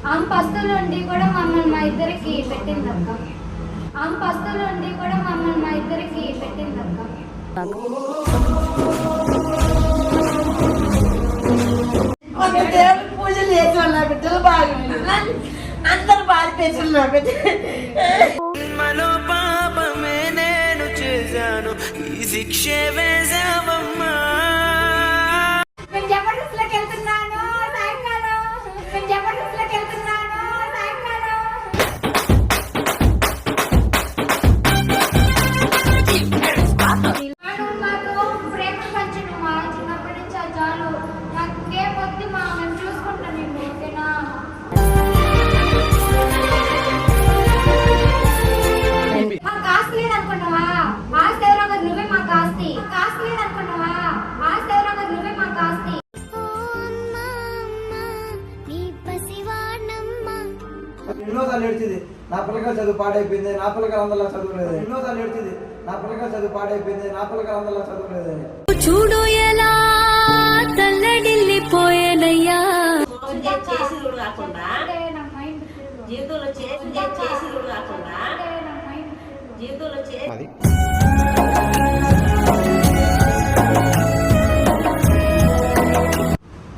ఆమె పస్తులు ఉండి కూడా మమ్మల్ని మా ఇద్దరికి పెట్టింది అక్క. ఆమె పస్తులు ఉండి కూడా మమ్మల్ని మా ఇద్దరికి పెట్టింది అక్క. దేవుడికి పూజలు చేసి వాళ్ళ బిడ్డలు బాగా అందరు బాగా పెంచులు నా బిడ్డ మనోపాపమే నేను చేశాను ఈ శిక్షే వేసావమ్మా. నేను జబర్దస్త్లోకి వెళ్తున్నాను సాయంకాలం. నేను జబర్దస్త్లోకి వెళ్తున్నాను సాయంకాలం. మాకు ప్రేమ పంచను మా చిన్నప్పటి నుంచి ఆ చాలు. నాకు ఇంకేం వద్దు మా, మేము చూసుకుంటాను నేను. ఓకేనా? మాకు ఆస్తి లేదనుకుంటావా? ఆస్తి ఎవరో కదా నువ్వే మాకు ఆస్తి. ఆస్తి లేదనుకుంటావా? ఆస్తి ఎవరో కదా నువ్వే మాకు ఆస్తి. ఎన్నోసార్లు ఏడ్చింది నా పిల్లకాయలు చదువు పాడైపోయింది, నా పిల్లకాయలు అందరిలా చదువులేదు. ఎన్నోసార్లు ఏడ్చింది నా పిల్లకాయలు చదువు పాడైపోయింది, నా పిల్లకాయలు అందరిలా చదువులేదని. చూడు ఎలా తల్లడిల్లిపోయేనయ్యా. చేసి కాకుండా జీవితంలో చేసి కాకుండా జీవితంలో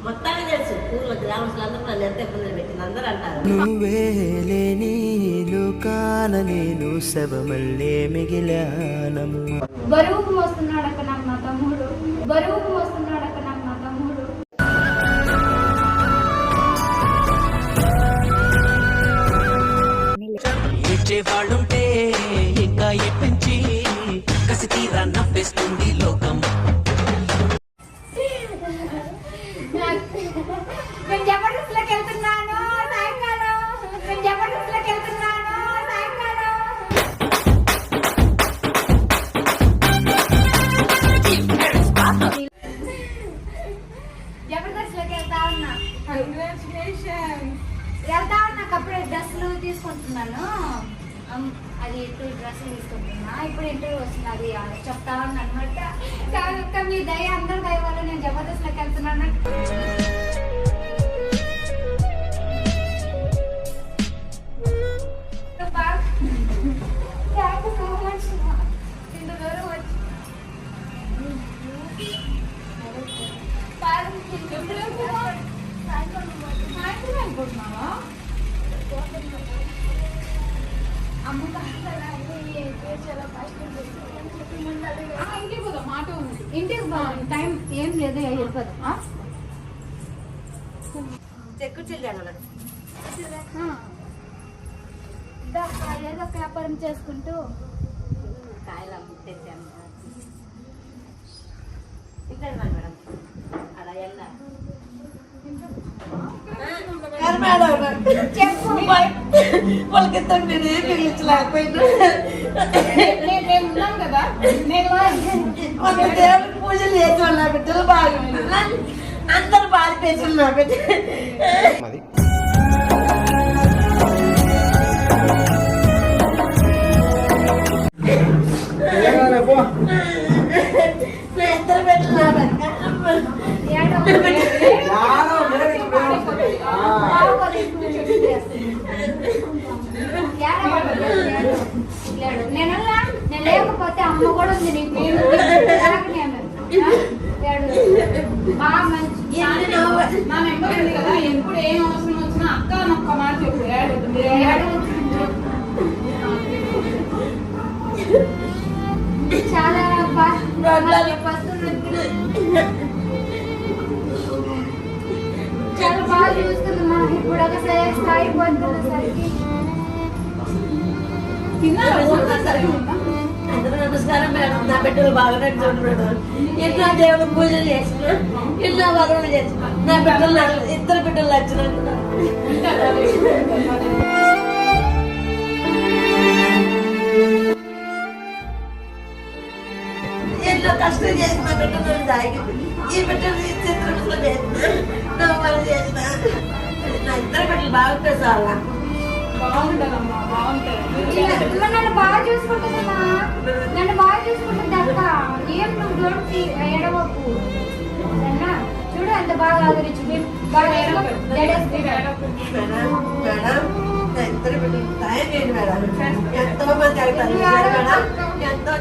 మొత్తాన్ని తెలుసు. ఊళ్ళో గ్రామస్తులందరూ నన్ను ఎంత ఇబ్బంది పెట్టింది అందరూ అంటారు. నువ్వే లేని లోకాన నేను శవమల్లే మిగిలానము. బరువుకు మోస్తున్నాడు అక్క నాకు నా తమ్ముడు. బరువుకు మోస్తున్నాడు అక్క నాకు నా తమ్ముడు. ఇచ్చేవాళ్ళుంటే ఇంకా ఎప్పించి కసి తీరా నవ్వేస్తుంది లోకం. నేను జబర్దస్త్లోకి వెళ్తున్నాను సాయంకాలం. నేను జబర్దస్త్లోకి వెళ్తున్నాను సాయంకాలం. జబర్దస్త్లోకి వెళ్తా ఉన్నా. వెళ్తా ఉన్నా. అప్పుడే డ్రెస్సులు తీసుకుంటున్నాను. అది 2 డ్రెస్సులు తీసుకుంటున్నా. ఇప్పుడు ఇంటర్వ్యూ వస్తుంది. అది చెప్తా ఉన్నా అనమాట. కాదు మీ దయ, అందరి దయ వల్ల నేను జబర్దస్త్లోకి వెళ్తున్నాను. ఇంటికి టైం ఏం లేదు వెళ్ళిపోదు. ఏదో ఒక వ్యాపారం చేసుకుంటూ కాయలు అమ్ముతాను ఇక్కడ మేడం అలా వెళ్ళా చెప్పు. వాళ్ళకి మీరు ఏం మిగిలించలేకపోయినా కదా నేను దేవుడికి పూజలు చేసి వాళ్ళ బిడ్డలు బాగా అందరు బాగా పెంచులు నా బిడ్డ ఇద్దరు బిడ్డలు నేను లేకపోతే అమ్మ కూడా ఉంది నీకు. బాగా మంచి కదా. ఎప్పుడు ఏం అవసరం వచ్చినా అక్క నొక్క మాట చెప్పు. చాలా చాలా బాగా చూస్తుందమ్మా. ఇప్పుడు ఒక స్థాయి పొందుతున్నసరికి అందరూ నమస్కారం మేడం. నా బిడ్డలు బాగా చూడడం ఎన్నో దేవుడు పూజలు చేసిన ఎన్నో వరువులు చేసిన నా బిడ్డలు ఇద్దరు బిడ్డలు నచ్చినట్టు ఎన్నో కష్టం చేసిన బిడ్డలు తాగింది. ఈ బిడ్డలు చిత్రంలో చేసిన నవ్వులు చేసిన నా ఇద్దరు బిడ్డలు బాగుంటాయి చాలా బాగుంటదమ్మా, బాగుంటది. నన్ను బాగా చూసుకుంటుందమ్మా. నన్ను బాగా చూసుకుంటుంది అక్క. ఏం నువ్వు ఏడవకు. చూడు ఎంత బాగా ఆదరించింది. బాగా ఇద్దరు బిడ్డలు సాయం చేయండి మేడం. ఎంతో మంది అవుతారు మేడం, ఎంతో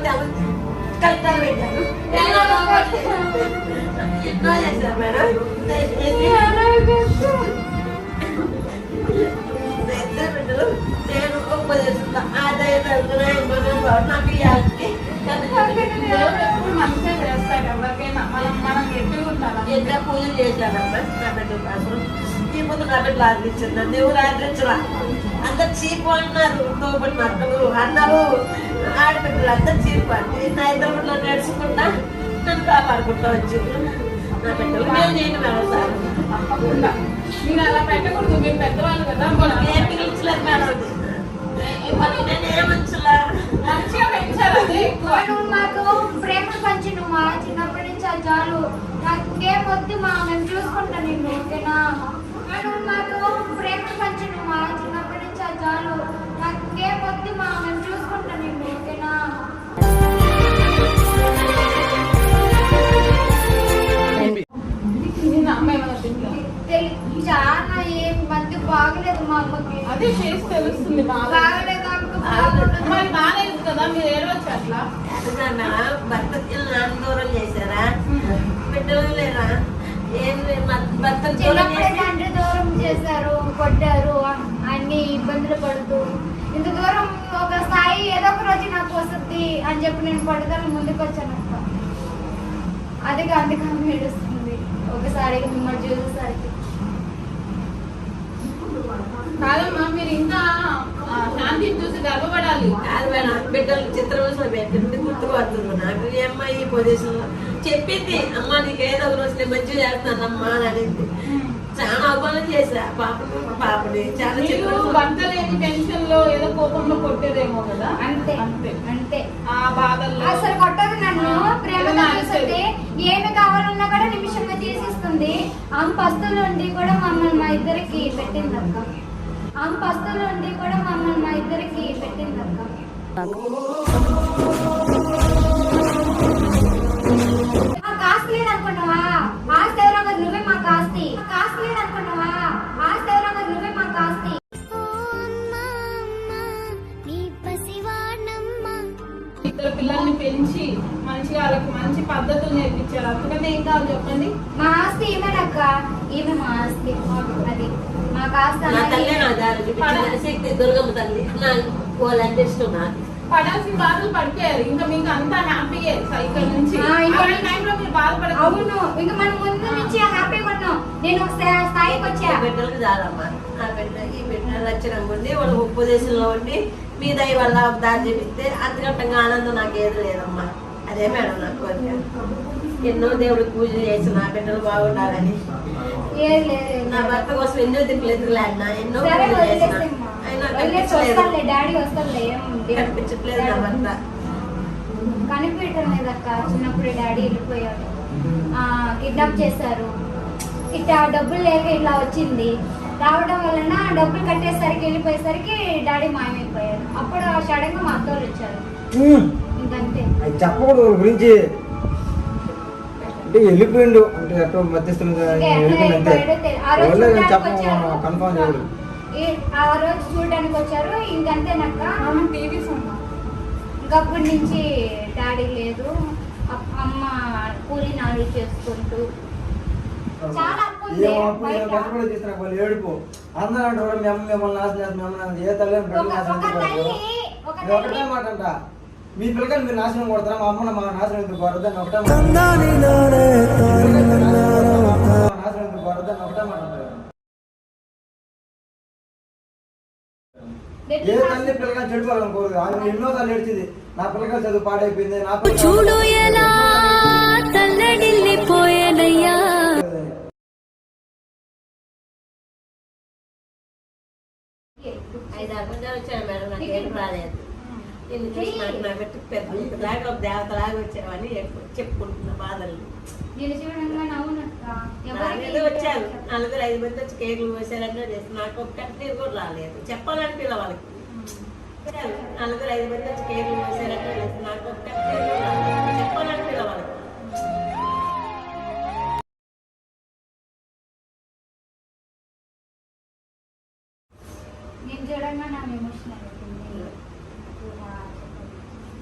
కష్టాలు పెట్టారు, ఎన్నో చేశారు మేడం. ఇద్దరు బిడ్డలు నేను ఉపదేశిస్తా ఆదాయ నాకు ఇవ్వాలి. దేవుడు ఎప్పుడు మంచిగా చేస్తాడు ఎవరికైనా. మనం గట్టిగా ఉండాలి. ఎన్నో పూజలు చేశానమ్మా నా బిడ్డల కోసం. ఈ ముందు నా బిడ్డలు ఆదరించింది, దేవుడు ఆదరించరా. అందరు చీపు అంటున్నారు, తోబడి మక్కలు అన్నారు, ఆడబిడ్డలు అందరు చీపు అంటే నా ఇద్దరు బిడ్డలు నడుచుకుంటా నన్ను కాపాడుకుంటా వచ్చి నా బిడ్డలు నేను మేడం సార్. తప్పకుండా మీరు అలా పెట్టకూడదు. మీరు పెద్దవాళ్ళు కదా. ఏం మిగిలించలేదు మేడం, నేను ఏమంచలా మంచిగా పెంచారు. అదే ఎక్కువ. నువ్వు మాకు ప్రేమ పంచి నువ్వు మా చిన్నప్పటి నుంచి అది చాలు. నాకు ఇంకేం వద్దు మా, మేము చూసుకుంటా నిన్ను, ఓకేనా? నువ్వు మాకు ప్రేమ పంచి నువ్వు మా చిన్నప్పటి నుంచి అది చాలు. నాకు ఇంకేం వద్దు మా, మేము చూసుకుంటా నిన్ను, ఓకేనా? నేను అమ్మ ఏమైనా తింటా. చాలా ఏం మధ్య బాగలేదు మా అమ్మకి. అదే చేసి తెలుస్తుంది. బాగలేదు అమ్మకు, బాగలేదు. మరి బాగాలేదు కదా, మీరు ఏడవచ్చు అట్లా. మేడం. భర్త నాన్న దూరం చేశారా, బిడ్డలు లేరా, ఏం భర్త దూరం చిన్నప్పుడే చేసి తండ్రి దూరం చేశారు, కొట్టారు, అన్ని ఇబ్బందులు పడుతూ ఇంత దూరం ఒక స్థాయి ఏదో ఒక రోజు నాకు వస్తుంది అని చెప్పి నేను పడుదల ముందుకు వచ్చాను అక్క. అది అందుకని ఏడుస్తుంది ఒకసారి మిమ్మల్ని చూసేసరికి. కాదమ్మా, మీరు ఇంకా శాంతిని చూసి గర్వపడాలి. కాదు మేడం, బిడ్డలు చిత్రవసరం పెట్టింది గుర్తుపడుతుంది నాకు. ఈ అమ్మాయి ఈ పొజిషన్లో చెప్పింది, అమ్మ నీకు ఏదో ఒక రోజు నేను మంచిగా చేస్తానమ్మా అని అడిగింది. చాలా అవమానం చేశా పాపని చాలా మీరు భర్త లేని టెన్షన్ లో ఏదో కోపంలో కొట్టేదేమో కదా. అంతే అంతే అంతే ఆ బాధల్లో అసలు కొట్టదు నన్ను. ప్రేమగా చూస్తుంది, ఏమి కావాలన్నా కూడా నిమిషంగా తీసిస్తుంది. ఆమె పస్తులు ఉండి కూడా మమ్మల్ని మా ఇద్దరికి పెట్టింది అక్క. ఆమె పస్తులు ఉండి కూడా మమ్మల్ని మా ఇద్దరికి పెట్టింది అక్క. ఆస్తి లేదు అనుకున్నావా? ఆస్తి ఎవరో నువ్వే మాకు ఆస్తి. ఆస్తి లేదు అనుకున్నావా? ఆస్తి ఎవరో నువ్వే మాకు ఆస్తి. ఇద్దరు పిల్లల్ని పెంచి మంచిగా వాళ్ళకి మంచి పద్ధతులు నేర్పించారు. అందుకని ఏం కావాలి చెప్పండి. మా ఆస్తి ఈమెనక్క, ఈమె మా ఆస్తి. అది మాకు ఆస్తి నా తల్లి నా అన్నది. దారి చూపించిన శక్తి దుర్గమ్మ తల్లి. నాకు వాళ్ళంటే ఇష్టం నాకు. పడాల్సిన బాధలు పడిపోయారు. ఇంకా మీకు అంతా హ్యాపీయే ఇక్కడ నుంచి. ఇంకా అలాంటి టైంలో మీరు బాధపడదు. అవును, ఇంకా మనం ముందు నుంచి హ్యాపీగా ఉన్నాం. నేను ఒక స్థాయికి వచ్చా. ఆ బిడ్డలకు చాలమ్మా. ఆ బిడ్డ ఈ బిడ్డ లక్షణంగా ఉండి వాళ్ళ ఉపదేశంలో ఉండి మీ దయ వల్ల దారి చూపిస్తే అంతకంటే ఆనందం నాకు ఏది లేదమ్మా. అదే మేడం నాకు కోరిక. ఎన్నో దేవుడికి పూజలు చేసి నా బిడ్డలు బాగుండాలని, ఏం లేదు. నా భర్త కోసం ఎన్నో దిక్కులు ఎదురులాడినా, ఎన్నో సరే పూజలు చేసిన వదిలేసేమ్మా. అయినా వదిలేసి కనిపించలేదు. వస్తానులే, డాడీ వస్తానులే. కనిపించట్లేదు నా భర్త. కనిపించడం లేదక్క. చిన్నప్పుడు డాడీ వెళ్ళిపోయాడు, కిడ్నాప్ చేశారు. ఇట్లా డబ్బులు లేక ఇట్లా వచ్చింది. రావడం వలన డబ్బులు కట్టేసరికి వెళ్ళిపోయేసరికి డాడీ మాయమైపోయారు. అప్పుడు సడన్ గా మా అత్తోళ్ళు వచ్చారు. ఇంకంతే. అది చెప్పకూడదు వాళ్ళ గురించి. అంటే వెళ్ళిపోయిండు అంటే ఎక్కడో మధ్యస్థులు వెళ్ళిపోయింది అంతే. చెప్ప కన్ఫర్మ్ చేయడు. ఆ రోజు చూడడానికి వచ్చారు, ఇంకంతేనక్క. టీవీ ఇంకప్పటి నుంచి డాడీ లేదు. అమ్మ కూలి నాడు చేసుకుంటూ చాలా అప్పు ఉంది బయట. కష్టపడి చేసిన వాళ్ళు ఏడుపు అందరూ అంటారు మేము మిమ్మల్ని నాశనం చేస్తాం, మిమ్మల్ని ఏ తల్లి ఒకటే మాట అంట, మీ పిల్లకాయలు మీరు నాశనం కొడతారా, మా అమ్మని మా నాశనం ఎందుకు కొడద్దని ఒకటే మాట. నాశనం ఎందుకు కొడద్దని ఒకటే మాట అంటారు. ఏ తల్లి పిల్లకాయలు చెడిపోవాలని కోరదు. ఆమె ఎన్నో తల్లి ఏడ్చింది, నా పిల్లకాయలు చదువు పాడైపోయింది, నా చూడు ఎలా తల్లడిల్లిపోయేనయ్యా. ఐదు అబద్ధాలు వచ్చాను మేడం, నాకు ఏం రాలేదు. నిన్ను చూసి నాకు నా పెట్టి పెద్దలాగా ఒక దేవతలాగా వచ్చావని చెప్పుకుంటున్నా బాధలు. నేను చూడంగా నాలుగు వచ్చారు, 4-5 మంది వచ్చి కేకులు పోసారన్నా చేసి నాకు ఒక కట్నీ కూడా రాలేదు. చెప్పాలని పిల్లవాళ్ళకి 4-5 మంది వచ్చి కేకులు పోసారన్నా చేసి నాకు ఒక కట్నీ కూడా రాలేదు. చెప్పాలని పిల్లవాళ్ళకి. నేను చూడంగా నా ఎమోషనల్ అయిపోయింది.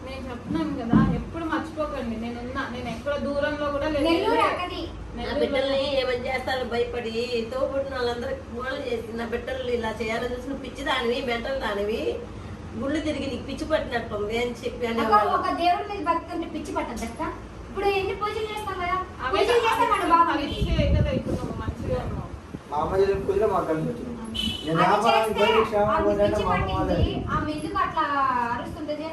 నేను చెప్తున్నాను కదా, ఎప్పుడు మర్చిపోకండి. నేను ఎక్కడ దూరంలో కూడా లేదు. నెల్లూరు అక్కడి నా బిడ్డల్ని ఏమని చేస్తారో భయపడి తోబుట్టిన వాళ్ళందరూ గోళ్ళు చేసి నా బిడ్డలు ఇలా చేయాలని చూసిన పిచ్చి దానివి మెంటల్ దానివి గుళ్ళు తిరిగి నీకు పిచ్చి పట్టినట్టుంది అని చెప్పి అనేవాళ్ళు. ఒక దేవుడి మీద భక్తి ఉంటే పిచ్చి పట్టదక్క. ఇప్పుడు ఎన్ని పూజలు చేస్తాం కదా, అవే పూజలు చేస్తాం మన బాబు కలిసే కదా ఇప్పుడు నువ్వు మంచిగా ఉన్నావు. మా అమ్మ చేసిన పూజలో మాకు కలిసి వచ్చింది. నేను అది వ్యాపారానికి చేస్తే పోయి క్షేమంగా ఆమె పోయినట్టు పిచ్చి మా అమ్మ వాళ్ళే. పట్టింది. ఆమె ఎందుకు అట్లా అరుస్తుంటది?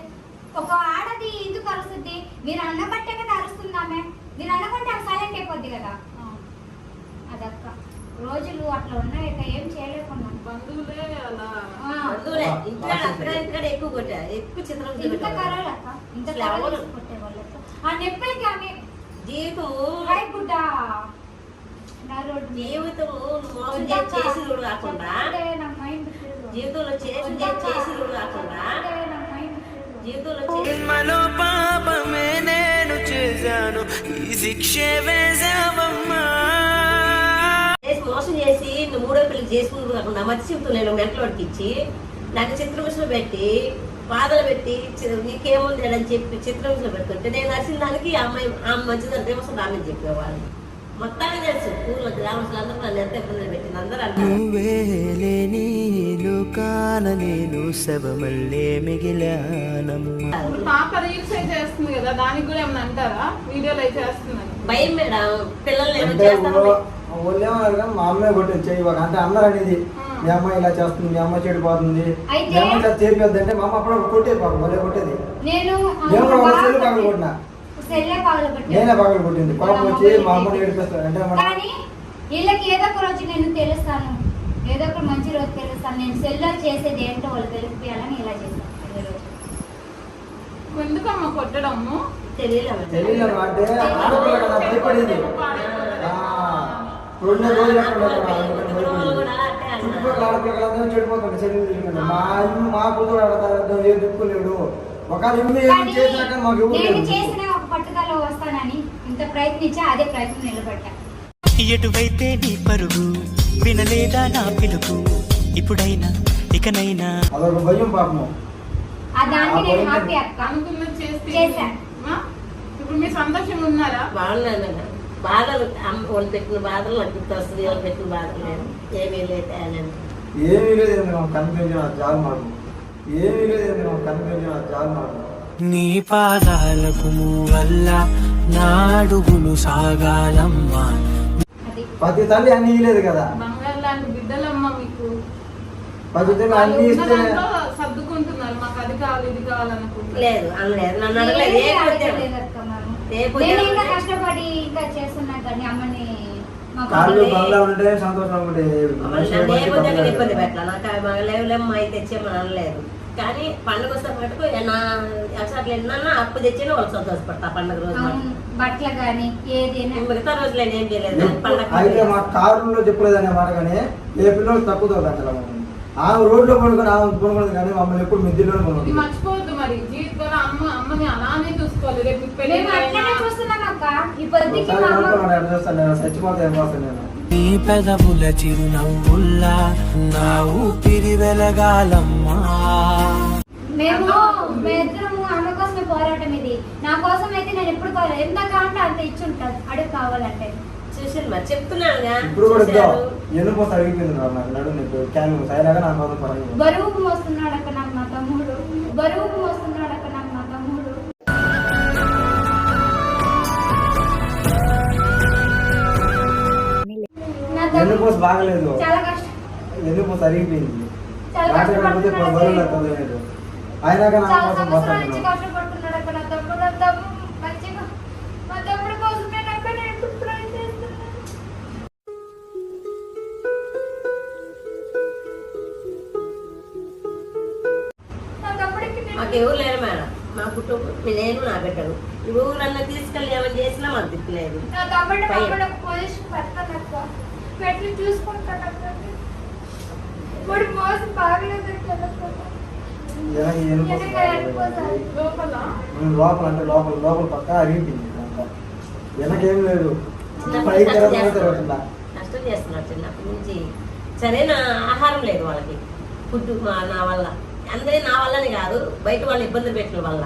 ఒక ఆడది ఎందుకు అరుస్తుంది? మీరు అన్నబట్టే కదా అరుస్తుంది ఆమె. మీరు అన్నకుంటే ఆమె సైలెంట్ అయిపోద్ది కదా. అదక్క రోజులు అట్లా ఉన్నాయి. ఏం చేయలేకున్నాం. బంధువులే అలా. బంధువులే ఇంట్లో అక్కడ ఇంటికాడ ఎక్కువ కొట్టారు, ఎక్కువ చిత్రం ఇంత చూపెట్టారు. కరాలు అక్క, ఇంత కరాలు కొట్టేవాళ్ళతో ఆ నొప్పికి ఆమె జీవితం హాయ్ గుడ్డ నా రోడ్డు జీవితం మోసం చేసి చూడు కాకుండా నా మైండ్ జీవితంలో చేసి చూడు కాకుండా నా మైండ్ జీవితంలో జన్మలో పాపమే నేను చేశాను, ఈ శిక్షే వేశావమ్మా. చేసి మోసం చేసి నువ్వు మూడో పిల్లలు చేసుకుంటూ కాకుండా మధ్య జీవితం నేను మెంటలోడికి ఇచ్చి నాకు చిత్రహింసలో పెట్టి బాధలు పెట్టి నీకేముంది అని చెప్పి చిత్రహింసలో పెడుతుంటే నేను నచ్చిన దానికి ఆమె మంచిదంటే వస్తుంది ఆమె చెప్పేవాళ్ళు. మొత్తాన్ని తెలుసు ఊళ్ళో గ్రామస్తులు అందరూ నన్ను ఎంత ఇబ్బంది పెట్టింది అందరూ అంటారు. నువ్వే లేని లోకాన నేను శవమల్లే మిగిలానమ్మా. ఇప్పుడు పాప రీల్స్ అయితే చేస్తుంది కదా, దానికి కూడా ఏమన్నా అంటారా? వీడియోలు అయితే చేస్తున్నాను. భయం మేడం పిల్లలు ఏమో అంటే చేస్తాను. వాళ్ళు ఏమన్నారు కానీ మా అమ్మాయి కొట్టేది చేయవాక అంటే అందరూ అనేది మీ అమ్మాయి ఇలా చేస్తుంది, మీ అమ్మాయి చెడిపోతుంది, మీ అమ్మాయి ఇలా చేపిద్ది అంటే మా అమ్మ అప్పుడు కొట్టేది పాపం భలే కొట్టేది. నేను నేను కూడా ఒక సెల్లు పగలు కొట్టినా, సెల్లే పగలబెట్టాను. నేనే పగలు కొట్టింది. పాపం వచ్చి మా అమ్మని ఏడిపిస్తాను అంటే కానీ వీళ్ళకి ఏదో ఒక రోజు నేను తెలుస్తాను, ఏదో ఒక మంచి రోజు తెలుస్తాను. నేను సెల్లో చేసేది ఏంటో వాళ్ళు తెలిపియాలని ఇలా చేస్తాను. ఎందుకమ్మా కొట్టడము? తెలియలేదు తెలియదు అంటే ఆడపిల్ల కదా భయపడింది. రెండు రోజులు ఎక్కడ చుట్టుపక్కల ఆడపిల్లలందరూ చెడిపోతుంది. చెల్లి మా ఇల్లు మా కూతురు ఆడతారు, ఏ దిక్కులేడు. ఒక ఇల్లు ఏం చేసినాక మాకు ఎవరు నేను లేరు. చేసిన ఒక పట్టుదల వస్తానని ఇంత ప్రయత్నించా, అదే ప్రయత్నం నిలబెట్టా. ఎటువైతే నీ పరుగు వినలేదా నా పిలుపు, ఇప్పుడైనా ఇకనైనా అదొక భయం పాపము. ఆ దానికి నేను హ్యాపీ అక్క. అనుకున్నది చేస్తే చేశా. ఇప్పుడు మీరు సంతోషంగా ఉన్నారా? బాగున్నాను. బాధలు వాళ్ళు పెట్టిన బాధలు నాకు గుర్తొస్తుంది, వాళ్ళు పెట్టిన బాధలు లేదు ఏమీ లేదు. ఏమీ లేదు కనిపించిన జాలు మాకు, ఏమీ లేదు కనిపించిన జాలు మాకు. నీ పాదాలకు వల్ల నా అడుగులు సాగాలమ్మా. అది ప్రతి తల్లి అన్ని ఇవ్వలేదు కదా, బంగారు లాంటి బిడ్డలమ్మ మీకు. ప్రతి తల్లి వాళ్ళు అన్ని ఉన్న ఇస్తే దాంట్లో సర్దుకుంటున్నారు, మాకు అది కావాలి ఇది కావాలనుకుంటున్నారు. లేదు అనలేదు, నన్ను అడగలేదు. ఏ కొట్టాను అడగలేదక్క మనం. ఏ నేను కొట్టాను ఇంకా కష్టపడి ఇంకా చేస్తున్నా కానీ అమ్మని మా కాళ్ళు బాబాయ్ బంగ్లా ఉంటే సంతోషం ఉంటే నన్ను ఏ కొట్టాక ఇబ్బంది పెట్టాలి. నాకు లేవులేమ్మా అయితే తెచ్చేమని అనలేదు. కానీ పండుగ వస్తే మటుకు నా అట్లా ఎన్నన్నా అప్పు తెచ్చినా వాళ్ళు సంతోషపడతా పండుగ రోజు మటుకు. బట్టలు కానీ ఏదైనా మిగతా రోజులు ఏం చేయలేదు పండుగ. అయితే మా కారులో చెప్పలేదు అనే మాట కానీ ఏ పిల్లలు తక్కువ అంటారు. ఆమె రోడ్లో పడుకొని ఆమె పడుకున్నది కానీ మమ్మల్ని ఎప్పుడు మిద్దిలోనే ఇది పడుకుంది. మర్చిపోవద్దు మరి, జీవితంలో అమ్మని అలానే చూసుకోవాలి. రేపు మీకు పెళ్లి మేము అట్లనే చూస్తున్నాం అక్క. ఈ పొద్దుకి ఒకసారి మా అమ్మ అనుకోమని ఎట్లా చేస్తాను నేను, చచ్చిపోతే ఏం పోతాను నేను. నీ పెదవుల చిరునవ్వుల్లా నా ఊపిరి వెలగాలమ్మా. మేమిద్దరము ఆమె కోసమే పోరాటం ఇది. నా కోసం అయితే నేను ఎప్పుడు పోరాడు ఎంత కావాలంటే అంత ఇచ్చి ఉంటాను అడుగు కావాలంటే. చూసాను మరి చెప్తున్నానుగా. ఇప్పుడు కూడా ఇద్దాం చూశారు. ఎన్నుపోతే అడిగిపోయింది నాకు నడు నీకు క్యాన్ సైలాగా నా కోసం పడదు. బరువుకు మోస్తున్నాడు అక్క నాకు నా తమ్ముడు, బరువుకు మోస్తున్నాడు అక్క నాకు నా తమ్ముడు. నా తమ్ముడు ఎన్నుపోసి బాగలేదు, చాలా కష్టం, ఎన్నుపోతే అరిగిపోయింది. చాలా డాక్టర్ పోతే కష్టపడుతున్నాడు బరువులు అక్క. లేదు అయినాక నా చాలా కోసం సంవత్సరాల పోతాను నుంచి నేను. కష్టపడుతున్నాడు అక్క నా తమ్ముడు. నా తమ్ముడు మంచిగా మా తమ్ముడు కోసమే అక్క నేను ఇప్పుడు ట్రై చేస్తున్నాను. నా తమ్ముడికి నేను మాకు ఎవరు లేరు మేడం, మా కుటుంబం నేను నా బిడ్డలు. ఊరన్నా తీసుకెళ్ళి ఏమైనా చేసినా మాకు దిక్కులేదు. నా తమ్ముడు మమ్మల్ని ఒక పొజిషన్ పెడతాను అక్క, పెట్టి చూసుకుంటాను అక్క. ఇప్పుడు మోసం బాగలేదు వెనక ఎన్నుపోసి బాగలేదు. లోపల లోపల అంటే లోపల పక్క అరిగిపోయింది అంతా. వెనకేం లేదు, చిన్నప్పటి పైకి నుంచి తిరగకుండా కష్టం తిరగకుండా. కష్టం చేస్తున్నారు చిన్నప్పటి నుంచి. సరైన ఆహారం లేదు వాళ్ళకి. ఫుడ్ నా వల్ల అందరి నా వల్లని కాదు, బయట వాళ్ళు ఇబ్బంది పెట్టిన వల్ల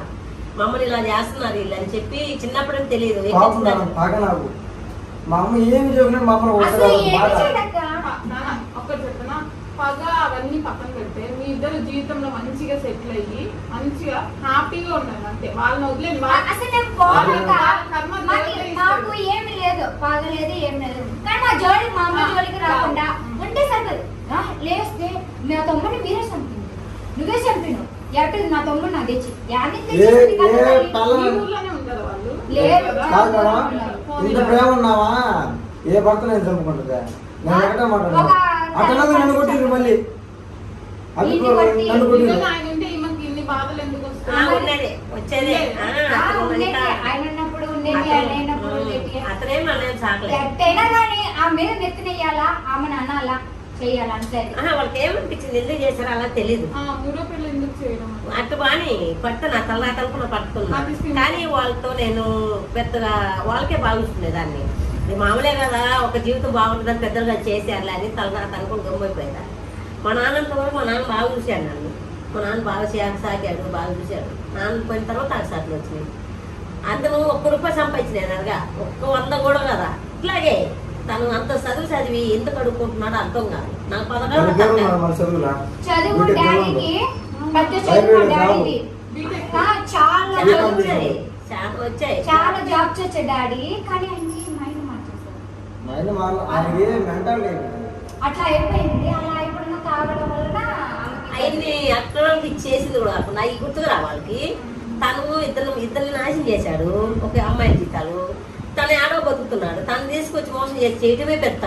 మమ్మల్ని ఇలా చేస్తున్నారు వీళ్ళు అని చెప్పి చిన్నప్పుడు తెలియదు. పాపం నాకు బాగా నాకు మా అమ్మ ఏమి చెప్పినా మా అమ్మని అసలు కొట్టలేదు ఏమి బాగా. చేయడక్క? నాన్న, ఒక్కటి చెప్పనా, పగ అవన్నీ పక్కన పెడితే మీ ఇద్దరు జీవితంలో మంచిగా సెటిల్ అయ్యి మంచిగా హ్యాపీగా ఉండాలి అంతే. వాళ్ళని వదిలేదు అసలు నేను పోనక్క. కర్మ మాకు ఏమి లేదు, పాగలేదు ఏం లేదు. కానీ మా జోలికి మా అమ్మ జోలికి రాకుండా ఉంటే సరిపోదు. లేస్తే నా తమ్ముడిని మీరే చంపింది, నువ్వే చంపిను. ఎక్కడ నా తమ్ముడు నాకు తెచ్చి ఊర్లోనే ఉంటారు వాళ్ళు. లేదు. కాదు మేడం, ఇంత ప్రేమ ఉన్నావా ఏ భర్త నేను చంపుకుంటుందా? నేను ఒకటే మాట్లాడు అట్లా నన్ను కొట్టిండ్రు మళ్ళీ అది నన్ను కొట్టిండ్రు. ఈరోజు ఆయన ఉంటే ఈమెకి ఇన్ని బాధలు ఎందుకు వస్తాయి? ఉండేది వచ్చేదే ఆయన ఉన్నప్పుడు ఉండేది, ఆయన లేనప్పుడు ఉండేది. అతనే మనం చాకలేదు. ఎట్టయినా కానీ ఆ మీద నెత్తినెయ్యాలా, ఆమెను అనాలా, చెయ్యాలా అంతే. వాళ్ళకి ఏమనిపించింది, ఎందుకు చేశారో అలా తెలీదు. మూడో పిల్లలు ఎందుకు చేయడం? అటు బాని పట్టు నా తలరాతలకు పట్టుకున్నా, కానీ వాళ్ళతో నేను పెద్దగా వాళ్ళకే బాగుంటుంది దాన్ని. ఇది మామూలే కదా, ఒక జీవితం బాగుంటుందని పెద్దలుగా చేశారులే అని తలరాత అనుకుని గమ్మైపోయేదా. మా నాన్నంత వరకు మా నాన్న బాగా చూశాడు నన్ను. మా నాన్న బాగా సాకాడు, బాగా చూశాడు. నాన్న పోయిన తర్వాత అగసాట్లు వచ్చినాయి. అతను ఒక్క రూపాయి సంపాదించినాడు అనగా, ఒక్క 100 కూడా కదా. ఇట్లాగే తను అంత చదివి ఎందుకు అడుక్కుంటున్నాడో అర్థం కాదు నాకు. చదువు డాడీకి పెద్ద చదువు డాడీది. చాలా వచ్చాయి, చాలా వచ్చాయి, చాలా జాబ్స్ వచ్చాయి డాడీ. కానీ ఆయనకి మైండ్ మార్చేసారు. అట్లా అయిపోయింది. అలా అయిపోయిన తాగడం వలన ఆయన్ని అక్కడ చేసింది కూడా కాకుండా ఈ గుర్తుకు రావాళ్ళకి తను ఇద్దరిని నాశనం చేశాడు. ఒక అమ్మాయి జీతాలు తను ఏడో బతుకుతున్నాడు. తను తీసుకొచ్చి మోసం చేసి చేయటమే పెద్ద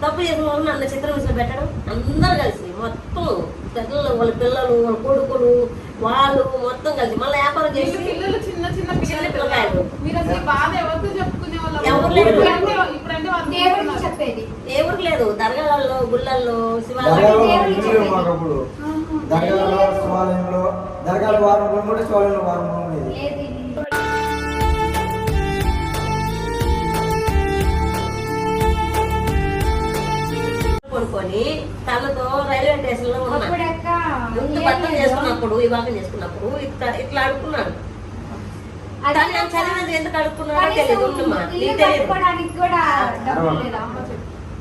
తప్పు చేసిన వాళ్ళు నన్ను చిత్రహింసలు పెట్టడం. అందరు కలిసి మొత్తం పిల్లలు, వాళ్ళ పిల్లలు, వాళ్ళ కొడుకులు, వాళ్ళు మొత్తం కలిసి మళ్ళీ వ్యాపారం చేసి పిల్లలు చిన్న చిన్న పిల్లకాయలు. మీరు అసలు బాధ ఎవరితో చెప్పుకునే వాళ్ళు? ఎవరు లేరు. ఇప్పుడంటే దేవుడికి చెప్పేది. ఎవరు లేదు. దర్గాలలో, గుళ్ళల్లో, దర్గాలో శివాలయంలో, దర్గాల వారం రూమ్ కూడా శివాలయంలో వారం రూమ్ లేదు. ఏది కొనుక్కొని తనతో రైల్వే స్టేషన్ లో ఉన్నాడు. అప్పుడక్క ముందు బట్టలు చేసుకున్నప్పుడు, వివాహం చేసుకున్నప్పుడు ఇట్లా అడుక్కున్నాడు. కానీ ఆయన చదివినది ఎందుకు అడుక్కున్నాడో తెలియదు. ఉండమ్మా, నీకు తెలియదు. కట్టుకోవడానికి కూడా డబ్బులు లేదా?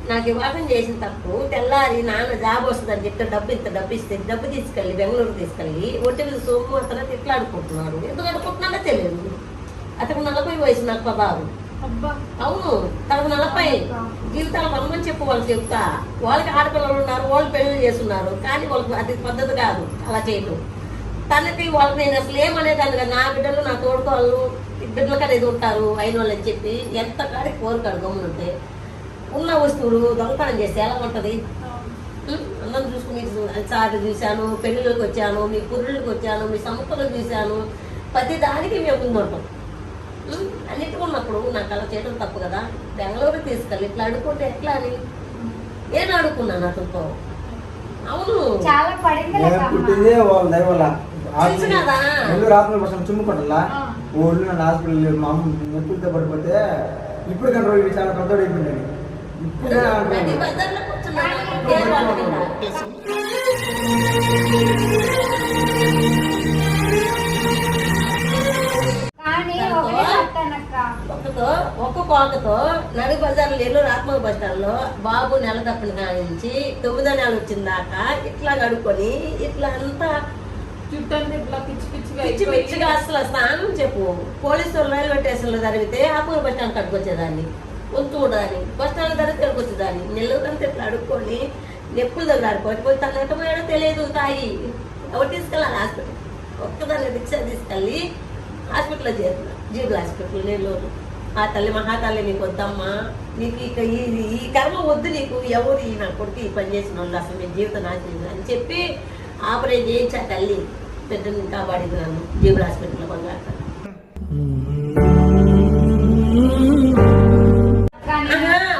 నాకు వివాహం చేసిన తప్పు తెల్లారి నాన్న జాబ్ వస్తుందని చెప్పి డబ్బు ఇస్తే డబ్బు తీసుకెళ్ళి బెంగళూరు తీసుకెళ్ళి ఒంటి మీద సోము అతను ఇట్లా అడుక్కుంటున్నాడు. ఎందుకు అడుక్కుంటున్నాడో తెలియదు. అతను 40 వయసు నాకు పదాలు. అవును, తనకు 40 జీవితాలు రమ్మని చెప్పు వాళ్ళకి చెప్తా. వాళ్ళకి ఆడపిల్లలు ఉన్నారు, వాళ్ళు పెళ్లి చేస్తున్నారు. కానీ వాళ్ళకి అది పద్ధతి కాదు అలా చేయటం. తనకి వాళ్ళకి నేను అసలు ఏమనేదాన్ని కదా, నా బిడ్డలు నా తోడుకోళ్ళు బిడ్డలు కదా ఇది ఉంటారు అయిన వాళ్ళు అని చెప్పి ఎంత కాడికి కోరికాడు గమ్మునుంటే ఉన్న వస్తువులు దొంగతనం చేస్తే ఎలా ఉంటుంది? అందరం చూసుకుని చాటు చూశాను, పెళ్ళిళ్ళకి వచ్చాను, మీ పుర్రులకు వచ్చాను, మీ సంస్థలకు చూశాను. ప్రతి దానికి మేము ముందుంటాం. అన్నిటికీ ఉన్నప్పుడు నాకు అలా చేయడం తప్పు కదా. బెంగళూరు తీసుకెళ్ళి ఇట్లా అడుక్కుంటే ఎట్లా అని నేను అడుక్కున్నాను అతనితో. అవును, చాలా పడింది పుట్టిందే వాళ్ళ దయ వల్ల. తెలుసు కదా. రాత్రి కోసం చుమ్ముకుంటా ఊళ్ళు నన్ను హాస్పిటల్ మా అమ్మ నొప్పులతో పడిపోతే ఇప్పుడు కంట్రోల్ చాలా పెద్దోడు అయిపోయింది. ఇప్పుడే ప్రతి బజార్లో కూర్చున్నాను. కానీ ఒకటే చెప్తానక్క, ఒక్క కోకతో నడి బజార్లో నెల్లూరు ఆత్మ బస్ స్టాండ్ లో బాబు నెల తప్పిన కానించి 9వ నెల వచ్చిన దాకా ఇట్లా కడుక్కొని ఇట్లా అంతా చుట్టంతా ఇట్లా పిచ్చి పిచ్చి పిచ్చిగా అసలు స్నానం చెప్పు. పోలీసు రైల్వే స్టేషన్ లో జరిగితే ఆత్మ బస్ స్టాండ్ కడుకొచ్చేదాన్ని, ఉంచుకోవడాన్ని బస్ స్టాండ్ దగ్గర కడుకొచ్చేదాన్ని. నెల్లూరు అంతా ఇట్లా అడుక్కొని నెప్పుల దగ్గర ఆడుకోకపోతే తను ఎట్ట పోయాడో తెలియదు. తాయి ఎవరు తీసుకెళ్ళాలి హాస్పిటల్, ఒక్కదాన్ని రిక్షా తీసుకెళ్ళి హాస్పిటల్లో చేరుతున్నా, జీబుల హాస్పిటల్ నెల్లూరు. ఆ తల్లి మహాతల్లి నీకు వద్దమ్మా, నీకు ఇక ఈ కర్మ వద్దు, నీకు ఎవరు నా కొడుకు ఈ పని చేసిన వాళ్ళు అసలు మీ జీవితం నాశనం అని చెప్పి ఆపరేట్ చేయించా తల్లి. పెద్దని కాపాడింది నన్ను జీబుల హాస్పిటల్లో బంగారు.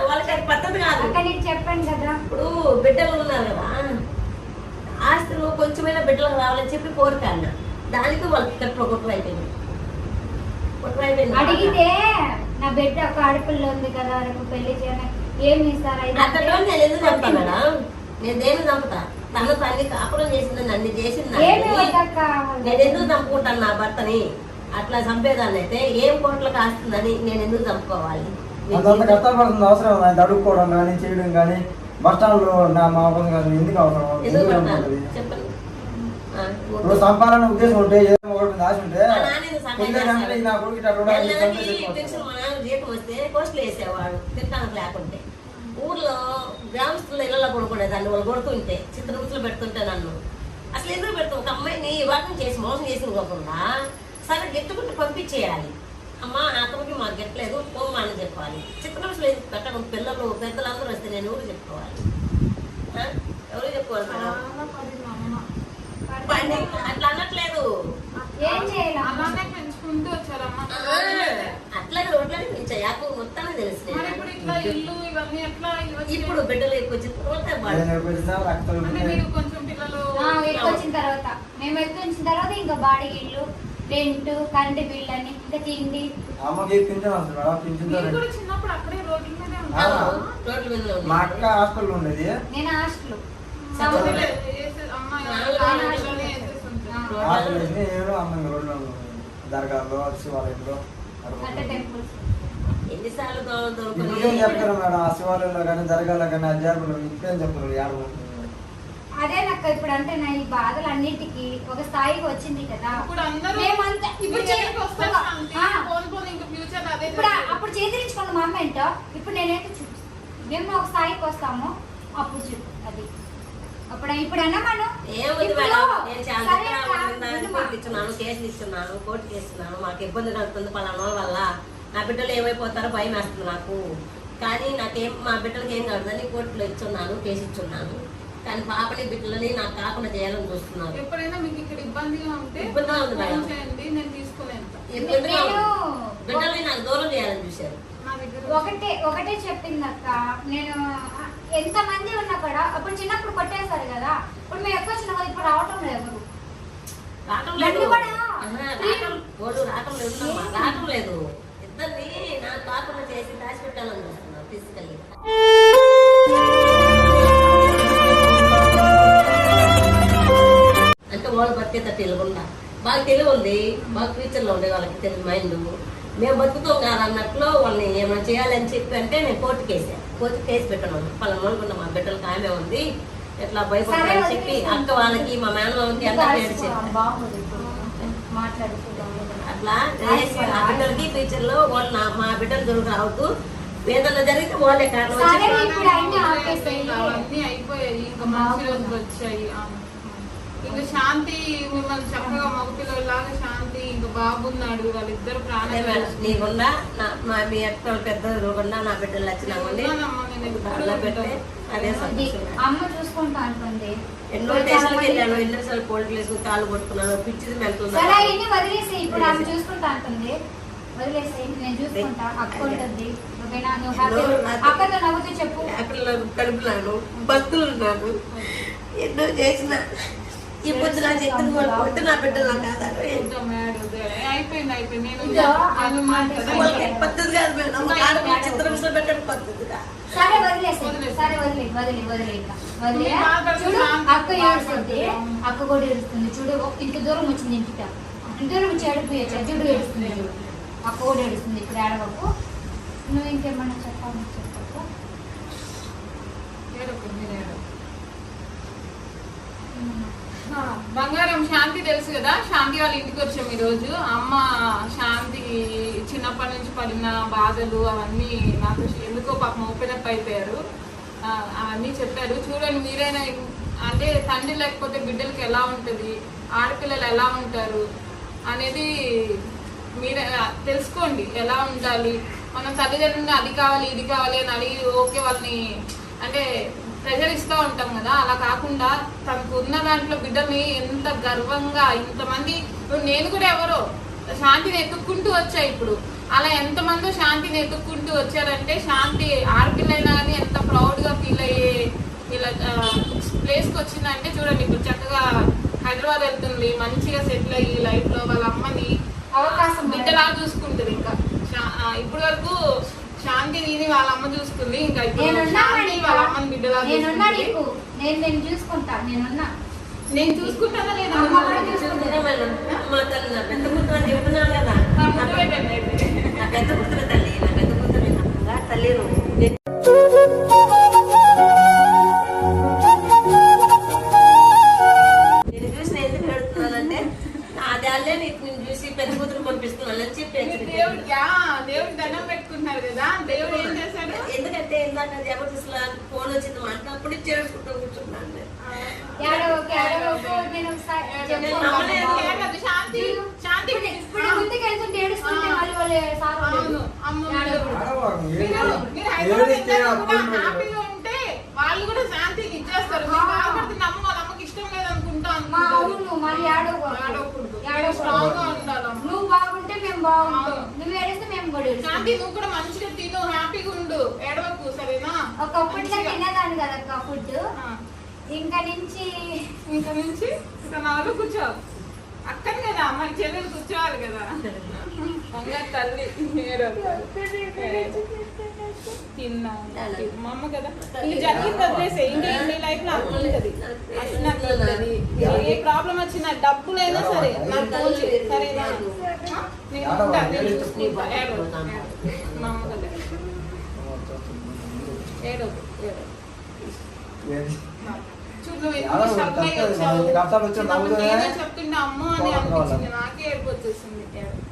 వాళ్ళకి అది పద్ధతి కాదు. చెప్పాను కదా, ఇప్పుడు బిడ్డలు ఉన్నారు కదా, ఆస్తులు కొంచెమైనా బిడ్డలకు రావాలని చెప్పి కోరిక దానికి వాళ్ళకి ఇక్కడ కుట్ర అయిపోయింది. అడిగితే నా బిడ్డ ఒక ఆడపిల్ల ఉంది కదా, రేపు పెళ్లి చేయడానికి ఏమి ఇస్తారా? అక్కడ నేను ఎందుకు చంపుతా మేడం? నేను దేని చంపుతా? తల్లి కాపురం చేసిందని అన్ని చేసింది ఏమి వద్దక్క. నేను ఎందుకు చంపుకుంటాను నా భర్తని? అట్లా చంపేదాన్ని అయితే ఏం కోట్లకు ఆస్తుందని నేను ఎందుకు చంపుకోవాలి? అంత కష్టపడుతుంది అవసరం అది అడుక్కోవడం కానీ చేయడం కానీ బస్ స్టాండ్ లో నా మా అవ్వదు కానీ ఎందుకు అవసరం? ఎందుకు ఎందుకు పడతాను? అనుకుంటుంది? చెప్పండి. ఇప్పుడు సంపాదన ఉద్దేశం ఉంటే ఏదో ఒకటి మీద ఆశ ఉంటే మా నాన్న ఎందుకు సహాయం పొద్దున్నే చేస్తాడు? నా కొడుకు ఇట్లా చూడాలి, నెలకి చంపేసి వెళ్ళిపోతాడు. పెన్షన్ మా నాన్న జీతం వస్తే పోస్టులు వేసేవాడు తింటానికి లేకుంటే. ఊర్లో గ్రామస్తుల ఇళ్లలో కొనుక్కునేదాన్ని వాళ్ళు కొడుతుంటే చిత్రహింసలు పెడుతుంటే నన్ను అసలు ఎందుకు పెడతాం? ఒక అమ్మాయిని వివాహం చేసి మోసం చేసి పోకుండా సరే గెట్టుకుంటూ పంపించేయాలి. అమ్మ అతనికి మాకు గెట్టలేదు పోమా అని చెప్పాలి. చిత్రహింసలు ఎందుకు పెట్టడం? పిల్లలు పెద్దలందరూ వస్తే నేను ఎవరు చెప్పుకోవాలి? ఎవరు చెప్పుకోవాలి మేడం? అట్లా అనట్లేదు. ఏం చేయాలి? అలానే పెంచుకుంటూ వచ్చారమ్మా. అట్లాగే రోడ్లని పెంచాయాకు మొత్తాన్ని తెలుసు. మరి ఇప్పుడు ఇట్లా ఇల్లు ఇవన్నీ ఎట్లా ఇవ్వచ్చు? ఇప్పుడు బిడ్డలు ఎక్కువ వచ్చిన తర్వాత నేను ఎప్పుడు వచ్చినా రక్తం అంటే మీరు కొంచెం పిల్లలు ఎక్కువ వచ్చిన తర్వాత మేము ఎక్కువ వచ్చిన తర్వాత ఇంకా బాడీ ఇల్లు, రెంట్, కరెంట్ బిల్ అని ఇంకా తిండి. అమ్మకి పింఛన్ వస్తుంది మేడం, పింఛన్తో మీరు కూడా చిన్నప్పుడు అక్కడే రోడ్ల మీదే ఆ. ఉంటారు. రోడ్ల మీద ఉంది. మా అక్క హాస్టల్లో ఉండేది. నేను హాస్టల్ హాస్టల్ వేసి నేను అమ్మ రోడ్లో దర్గాల్లో శివాలయంలో అంటే టెంపుల్స్. ఎన్నిసార్లు ఇప్పుడేం చెప్తారు మేడం? ఆ శివాలయంలో కానీ దర్గాలో కానీ అధ్యాపకులు ఇప్పుడేం చెప్తారు? ఏడు అదే నాకు ఇప్పుడు అంటే నా ఈ బాధలు అన్నిటికీ ఒక స్థాయికి వచ్చింది కదా. ఇప్పుడు అందరూ మేమంతా ఇప్పుడు ఫ్యూచర్ అదే ఇప్పుడు అప్పుడు చేతిరించుకున్న మా అమ్మ ఏంటో ఇప్పుడు నేనైతే చూపిస్తాను. మేము ఒక స్థాయికి వస్తాము అప్పుడు చూపు అది. ఇప్పుడన్నా మనం ఏముంది ఇప్పుడు మేడం? నేను చాలా సరే అక్క, వినుమా. ఇచ్చున్నాను, కేసులు ఇస్తున్నాను, కోర్టుకి ఇస్తున్నాను. మాకు ఇబ్బంది కలుగుతుంది పలానా వల్ల. నా బిడ్డలు ఏమైపోతారో భయం వేస్తుంది నాకు. కానీ నాకేం మా బిడ్డలకి ఏం కలదని కోర్టులో ఇచ్చున్నాను, కేసు ఇచ్చున్నాను. కానీ పాపని బిడ్డలని నాకు కాకుండా చేయాలని చూస్తున్నాను. ఎప్పుడైనా మీకు ఇక్కడ ఇబ్బందిగా ఉంటే ఇబ్బందిగా ఉంది మేడం. ఫోన్ చేయండి, నేను తీసుకునేంత. ఇబ్బందిగా ఉంది. బిడ్డల్ని నాకు దూరం చేయాలని చూశారు. నా దగ్గర ఒకటే చెప్పింది అక్క. నేను ఎంత మంది ఉన్నా కూడా అప్పుడు చిన్నప్పుడు కొట్టేశారు కదా. ఇప్పుడు మేము ఎక్కువ చిన్న ఇప్పుడు రావటం లేదు. రావటం లేదు. నన్ను కూడా రావటం లేదు. రావటం లేదు. ఇద్దరిని నాకు కాకుండా చేసి దాచి పెట్టాలని చూస్తున్నాను తీసుకెళ్ళి. అంటే వాళ్ళు బతికేత తెలియకుండా బాగా తెలివి ఉంది, బాగా ఫ్యూచర్లో ఉండే వాళ్ళకి తెలివి మైండ్. మేము బతుకుతాం కాదు అన్నట్లు వాళ్ళని ఏమైనా చేయాలని చెప్పి అంటే నేను కోర్టు కేసు పెట్టను. పలానా మా బిడ్డలకి ఆమె ఉంది ఎట్లా భయపడాలని చెప్పి అక్క వాళ్ళకి మా మేనమామకి అందరికీ చెప్పి అట్లా చేసి ఆ బిడ్డలకి ఫ్యూచర్ లో వాళ్ళు మా బిడ్డలు దొరికి రావద్దు. ఏదన్నా జరిగితే వాళ్ళే కారణం. అవన్నీ అయిపోయాయి. ఇంకా మంచి రోజులు వచ్చాయి. ఇంకా శాంతి మిమ్మల్ని చక్కగా మగపిల్లలాగా శాంతి ఇంకా బాగున్నాడు. వాళ్ళిద్దరు ప్రాణాలు నీకుండా మీ అక్క పెద్ద రూపంగా నా బిడ్డలు వచ్చినామండి. అదే అమ్మ చూసుకుంటా అనుకుంది. ఎన్నో దేశాలకు వెళ్ళాను, ఎన్నోసార్లు పోలీసులు కాళ్ళు కొట్టుకున్నాను, పిచ్చిది మెంటల్. సరే ఇన్ని వదిలేసి ఇప్పుడు ఆమె చూసుకుంటా అంటుంది. వదిలేసి నేను చూసుకుంటా. అక్క ఉంటుంది. ఓకేనా? నువ్వు అక్కతో నవ్వుతూ చెప్పు. కడుపులాను భక్తులు ఉన్నాను, ఎన్నో చేసిన ఈ పొద్దు నా చెప్తుంది పొద్దు నా బిడ్డలు కాదు. అయిపోయింది. పద్ధతి కాదు మేడం, చిత్రంలో పెట్టడం పద్ధతిగా. సరే వదిలే చూడు. అక్క ఏడుస్తుంది, అక్క కూడా ఏడుస్తుంది. చూడు ఇంత దూరం వచ్చింది ఇంటికి. ఇంత దూరం వచ్చి ఏడిపోయచ్చు. చూడు ఏడుస్తుంది. చూడు అక్క కూడా ఏడుస్తుంది. ఇప్పుడు ఏడవకు. నువ్వు ఇంకేమన్నా చెప్పాలి చెప్పు. బంగారం శాంతి తెలుసు కదా. శాంతి వాళ్ళ ఇంటికి వచ్చాము ఈ రోజు. అమ్మ శాంతికి చిన్నప్పటి నుంచి పడిన బాధలు అవన్నీ నాకు ఎందుకో పాపం ఓపెన్ అప్ అయిపోయారు. అవన్నీ చెప్పారు. చూడండి మీరైనా అంటే తండ్రి లేకపోతే బిడ్డలకి ఎలా ఉంటుంది, ఆడపిల్లలు ఎలా ఉంటారు అనేది మీరే తెలుసుకోండి. ఎలా ఉండాలి, మనం తల్లిదండ్రులని అది కావాలి ఇది కావాలి అని అడిగి ఓకే వాళ్ళని అంటే ప్రెజర్ ఇస్తూ ఉంటాం కదా. అలా కాకుండా తనకు ఉన్న దాంట్లో బిడ్డల్ని ఎంత గర్వంగా ఇంతమంది, నేను కూడా ఎవరో శాంతిని ఎత్తుక్కుంటూ వచ్చా. ఇప్పుడు అలా ఎంతమందో శాంతిని ఎత్తుక్కుంటూ వచ్చారంటే శాంతి ఆడపిల్లైనా కానీ ఎంత ప్రౌడ్గా ఫీల్ అయ్యే ఇలా ప్లేస్కి వచ్చిందంటే చూడండి. ఇప్పుడు చక్కగా హైదరాబాద్ వెళ్తుంది, మంచిగా సెటిల్ అయ్యి లైఫ్లో వాళ్ళ అమ్మని అవకాశం బిడ్డలా చూసుకుంటుంది. ఇంకా ఇప్పుడు వరకు శాంతి వాళ్ళ అమ్మ చూసుకుంది. ఇంకా ఇప్పుడు శాంతి వాళ్ళ అమ్మని బిడ్డలా చూసుకుంది. నేను చూసుకుంటా, నేనున్నా. నేను చూసుకుంటానా లేదా? అమ్మ కూడా చూసుకుంటా. మా తల్లి నా పెద్ద కూతురు అని చెప్తున్నాను కదా, నా పెద్ద కూతురు తల్లి, నా పెద్ద కూతురు తల్లి నువ్వు. నేను చూసి నేను ఎందుకు పెడుతున్నానంటే అది అల్లే నేను చూసి పెద్ద కూతురు పంపిస్తున్నాను అని చెప్పి దేవుడికి దండం పెట్టుకుంటున్నారు కదా, దేవుడు ఏం చేశాడు? ఎందుకంటే ఇందాక జబర్దస్త్లో ఫోన్ వచ్చింది మాట అప్పుడు చేసుకుంటూ కూర్చున్నాను నేను. నేను చెప్పు. ఏడవదు, శాంతి శాంతి ఇప్పుడు ముందుకు వెళ్తుంటే ఏడుస్తుంటే మళ్ళీ వాళ్ళు సార్ అవును, అమ్మ ఆడవాళ్ళు మీరు హైదరాబాద్ కూడా హ్యాపీగా ఉంటే వాళ్ళు కూడా శాంతికి ఇచ్చేస్తారు. మీరు బాధపడుతున్న అమ్మ వాళ్ళ అమ్మకి ఇష్టం లేదనుకుంటా మా అవును మళ్ళీ ఆడకూడదు, స్ట్రాంగ్ గా ఉండాలి. నువ్వు బాగుంటే మేము బాగుంటాం, నువ్వు ఏడిస్తే మేము కూడా ఏడుస్తాం. శాంతి నువ్వు కూడా మంచిగా తిను, హ్యాపీగా ఉండు, ఏడవకు సరేనా? ఒకప్పట్లో తినేదాన్ని కదా అక్క ఫుడ్, ఇంకా నుంచి ఇక నాలో కూర్చో. అక్కని కదా మరి చెల్లెలు కూర్చోవాలి కదా. బంగారు తల్లి తిన్నా మా అమ్మ కదా. ఇది జరిగింది వదిలేసే, ఇంకా నీ లైఫ్ లో అట్లుంటది, అట్లుంటది. ఏ ప్రాబ్లం వచ్చినా డబ్బులైనా సరే నాకు ఫోన్ చేయి సరేనా? నేను ఉంటా, నేను చూసుకుంటా. మా అమ్మ కదా ఏడవకు. చూడు ఎందుకు స్ట్రగుల్ అయ్యి వచ్చావు. నేనే చెప్తుండే అమ్మ అని అనిపించింది, నాకే ఏడుపు వచ్చేసింది.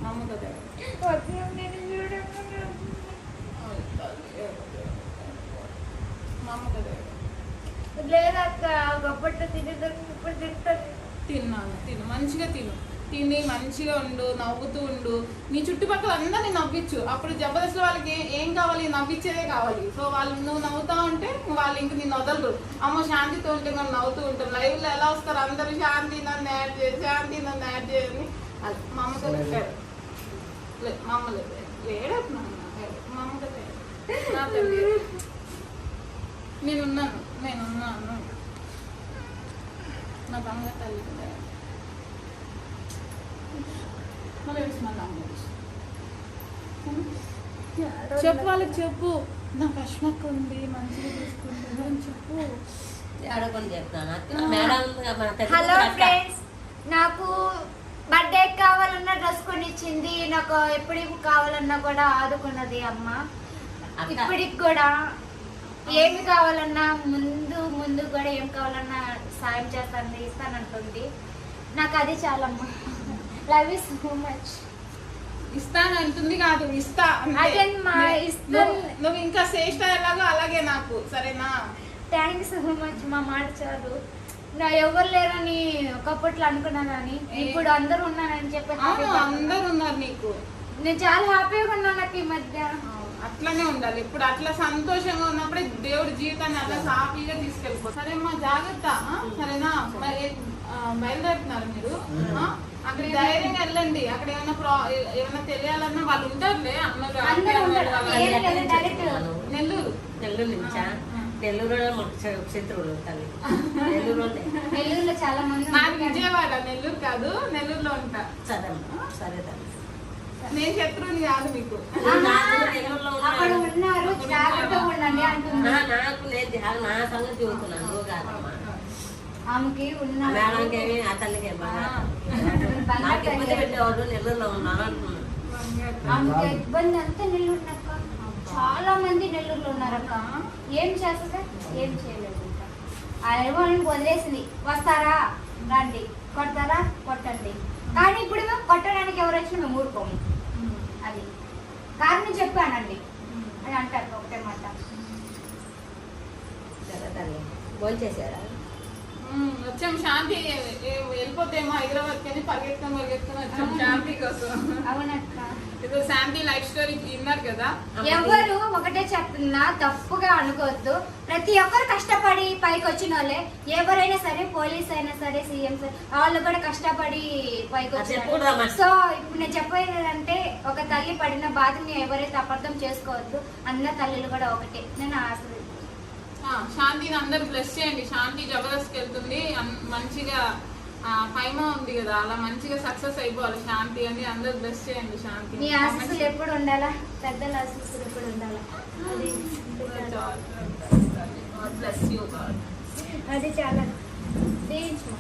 మా అమ్మ కదా లేదక్క ఒకప్పట్లో తినేదాన్ని ఇప్పుడు తింటాను. తిను మంచిగా తిని మంచిగా ఉండు, నవ్వుతూ ఉండు. నీ చుట్టుపక్కల అందరినీ నవ్వించు. అప్పుడు జబర్దస్త్ వాళ్ళకి ఏం కావాలి? నవ్వించేదే కావాలి. సో వాళ్ళు నువ్వు నవ్వుతా ఉంటే వాళ్ళు ఇంక నిన్ను వదలరు. అమ్మ శాంతితో ఉంటే మనం నవ్వుతూ ఉంటాం. లైవ్ లో ఎలా వస్తారు అందరూ, శాంతి నన్ను యాడ్ చేయి, శాంతి నన్ను యాడ్ చేయని. అది మా అమ్మతో పెట్టాడు. మా అమ్మ లేదు ఏడవుతున్నాను, మా అమ్మతో నా తల్లి. నేనున్నాను నా బంగారు తల్లి. చెప్పు వాళ్ళకి, చెప్పు నా కష్మక్క ఉంది మంచిగా తీసుకుంటుంది అని చెప్పు. హలో ఫ్రెండ్స్, నాకు బర్త్డే కావాలన్నా డ్రెస్ కొనిచ్చింది, నాకు ఎప్పటికి కావాలన్నా కూడా ఆదుకున్నది అమ్మ. ఇప్పటికి కూడా ఏమి కావాలన్నా ముందు కూడా ఏం కావాలన్నా సాయం చేస్తాను, ఇస్తానంటుంది. నాకు అది చాలమ్మా. Love you so much. ఇస్తాను అంటుంది కాదు, ఇస్తా. నువ్వు ఇంకా శ్రేష్ట ఎలాగో అలాగే నాకు, సరేనా? Thanks so much. మా మాట చాలు. నా ఎవరు లేరని ఒకప్పట్లో అనుకున్నా కానీ ఇప్పుడు అందరూ ఉన్నానని చెప్పి అందరు ఉన్నారు నీకు. నేను చాలా హ్యాపీగా ఉన్నాను నాకు ఈ మధ్య. అట్లానే ఉండాలి. ఇప్పుడు అట్లా సంతోషంగా ఉన్నప్పుడే దేవుడి జీవితాన్ని అట్లా హ్యాపీగా తీసుకెళ్ళిపో. సరేమ్మా, జాగ్రత్త సరేనా? బయలుదేరుతున్నారు మీరు, అక్కడ ధైర్యంగా వెళ్ళండి. అక్కడ ఏమైనా తెలియాలన్నా వాళ్ళు ఉంటారులే అన్నారు. నెల్లూరు నెల్లూరులో శత్రువులు తల్లి, నెల్లూరులో చాలా మంది. నాకు విజయవాడ, నెల్లూరు కాదు, నెల్లూరులో ఉంటా. సరే తల్లి, నేను శత్రువుని కాదు మీకు. అక్కడ ఉన్నారు, జాగ్రత్తగా ఉండండి అంటున్నా. నాకు లేదు, నా సంగతి చూస్తున్నాను. నువ్వు కాదమ్మా, ఆమెకి ఉన్న మేడంకేమి ఆ తల్లికి నాకు ఇబ్బంది పెట్టేవాడు నెల్లూరులో ఉన్నాను అంటున్నాను. ఆమెకి ఇబ్బంది అంతా నెల్లూరు అక్క. చాలా మంది నెల్లూరులో ఉన్నారక్క. ఏం చేస్తా, ఏం చేయలేదు. అదేమో వదిలేసింది. వస్తారా రండి, కొడతారా కొట్టండి. కానీ ఇప్పుడు మేము కొట్టడానికి ఎవరు వచ్చినా మేము ఊరుకోము. అది కారణం చెప్పానండి అని అంటారు ఒకటే మాట. భోంచేసారా? వచ్చాం. శాంతి వెళ్ళిపోతేమో హైదరాబాద్ కానీ పరిగెత్తుకొని వచ్చాం శాంతి కోసం. అవునక్క. ఇప్పుడు శాంతి లైఫ్ స్టోరీ విన్నారు కదా. ఎవరు ఒకటే చెప్తున్నా, తప్పుగా అనుకోవద్దు. ప్రతి ఒక్కరు కష్టపడి పైకి వచ్చిన వాళ్ళే. ఎవరైనా సరే, పోలీస్ అయినా సరే, సీఎం వాళ్ళు కూడా కష్టపడి పైకి వచ్చారు. సో ఇప్పుడు నేను చెప్పేది అంటే, ఒక తల్లి పడిన బాధని ఎవరైతే అపార్థం చేసుకోవద్దు. అన్న తల్లులు కూడా ఒకటే. నేను ఆశ శాంతిని అందరు బ్లెస్ చేయండి. శాంతి జబర్దస్త్కి వెళ్తుంది, మంచిగా పైమ ఉంది కదా, అలా మంచిగా సక్సెస్ అయిపోవాలి శాంతి అని అందరు బ్లెస్ చేయండి. శాంతి నీ ఆశీస్సులు ఎప్పుడు ఉండాలా, పెద్దల ఆశీస్సులు ఎప్పుడు ఉండాలా. Bless you. అది చాలా చేయించు